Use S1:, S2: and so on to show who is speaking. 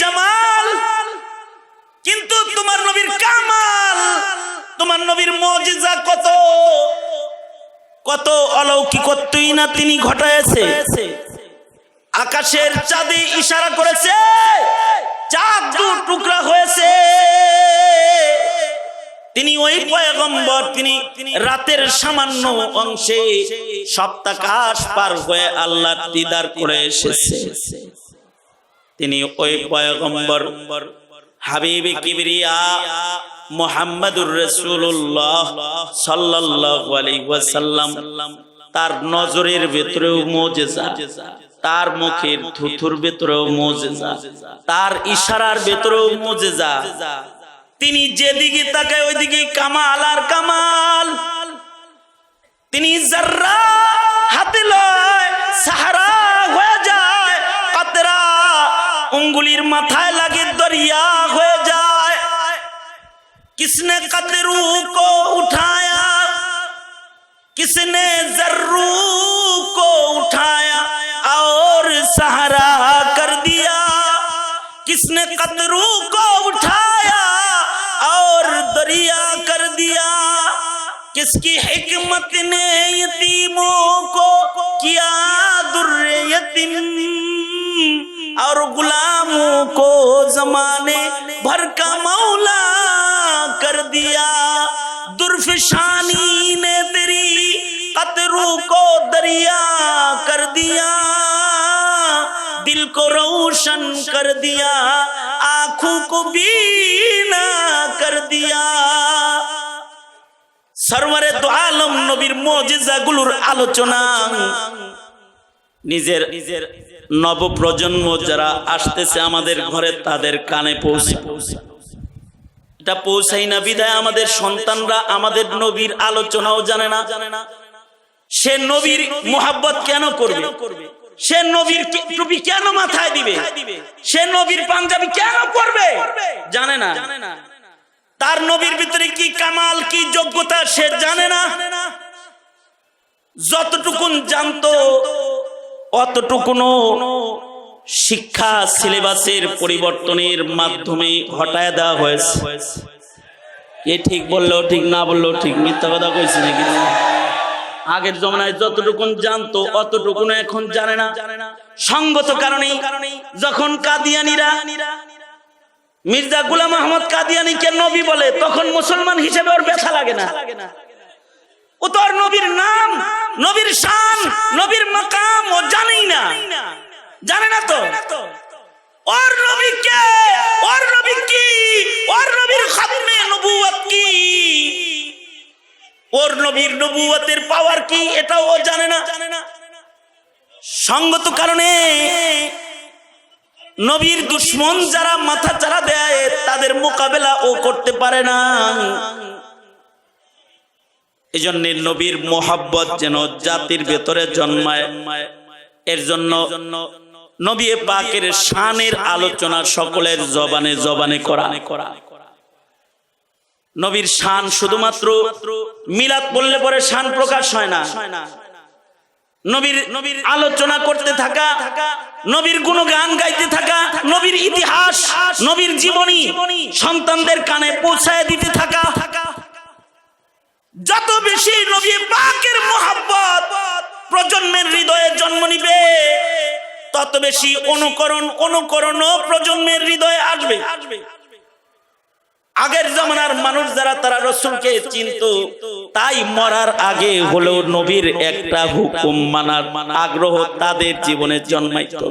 S1: জামাল, কিন্তু তোমার নবীর কামাল, তোমার নবীর মুজিজা কত কত অলৌকিকত্বই না তিনি ঘটায়েছে। আকাশের চাঁদে ইশারা করেছে, চাঁদ দু টুকরা হয়েছে। তিনি ওই পয়গম্বর, তিনি রাতের সামান্য অংশে সপ্তাহাকাশ পার হয়ে আল্লাহর দিদার করে এসেছে। তিনি ওই পয়গম্বর হাবিবে কিবরিয়া মুহাম্মাদুর রাসূলুল্লাহ সাল্লাল্লাহু আলাইহি ওয়াসাল্লাম, তার নজরের ভিতরেও মুজিজা, তার মুখের থুথুর ভিতরেও মুজিজা, তার ইশারার ভিতরেও মুজিজা। তিনি যেদিকে তাকায় ওইদিকে কামাল আর কামাল। তিনি যাররা হাতে লয় সাহারা হয়ে যায়, কাতরা উঙ্গুলির মাথায় লাগে দরিয়া হয়ে যায়। किसने कतरू को उठाया, किसने जर्रू को उठाया और सहारा कर दिया। किसने कतरू को उठाया और दरिया कर दिया। किसकी हिकमत ने यतीमों को किया दुर्रे यतीम और गुलामों को जमाने भर का मौला कर दिया। दुर्फशानी ने तेरी कतरू को दरिया कर दिया, दिल को रोशन कर दिया, आंखों को बीना कर दिया। सरवरे दो आलम नबीर मुजिजाগুলোর আলোচনা নিজের নব প্রজন্ম যারা আসতেছে আমাদের ঘরে তাদের কানে পৌঁছে, এটা পৌঁছাই না বিদায় আমাদের সন্তানরা আমাদের নবীর আলোচনাও জানে না। সে নবীর মোহাব্বত কেন করবে, সে নবীর টুপি কেন মাথায় দিবে, সে নবীর পাঞ্জাবি কেন পরবে জানে না। তার নবীর ভিতরে কি কামাল কি যোগ্যতা সে জানে না। যতটুকুন জানতো অতটুকুনো শিক্ষা সিলেবাসের পরিবর্তনের মাধ্যমে হটায় দেওয়া হয়েছে। এ ঠিক বললেও ঠিক, না বললেও ঠিক, মিথ্যা কথা কইছি নাকি? আগের জমানায় যতটুকুন জানতো অতটুকুন এখন জানে না। সঙ্গত কারণে যখন কাদিয়ানীরা মির্জা গোলাম আহমদ কাদিয়ানীকে নবী বলে, তখন মুসলমান হিসেবে ওর ব্যথা লাগে না। ও তো আর নবীর নাম, নবীর শান, নবীর মাকাম ও জানেই না, জানে না তো। ওর নবী কে, ওর নবী কি, ওর নবীর খাতমে নবুয়ত কি, ওর নবীর নবুয়তের পাওয়ার কি, এটাও ও জানে না। সঙ্গত কারণে নবীর দুশমন যারা মাথা চারা দেয় তাদের মোকাবেলা ও করতে পারে না। এজন্য নবীর মোহাব্বত যেন জাতির ভেতরে জন্মায়, এর জন্য নবী পাকের শানের আলোচনা সকলের জবানে জবানে করা। নবীর শান শুধুমাত্র মিলাদ বললে পরে শান প্রকাশ হয় না। নবীর আলোচনা করতে থাকা, নবীর গুণগান গাইতে থাকা, নবীর ইতিহাস, নবীর জীবনী সন্তানদের কানে পৌঁছায় দিতে থাকা। যত বেশি নবী পাকের মোহাব্বত প্রজন্মের হৃদয়ে জন্ম নিবে, তত বেশি অনুকরণ প্রজন্মের হৃদয়ে আসবে। আগের জামানার মানুষ যারা তারা রাসূলকে চিনতো, তাই মরার আগে হলেও নবীর একটা হুকুম মানার আগ্রহ তাদের জীবনে জন্মাইতো।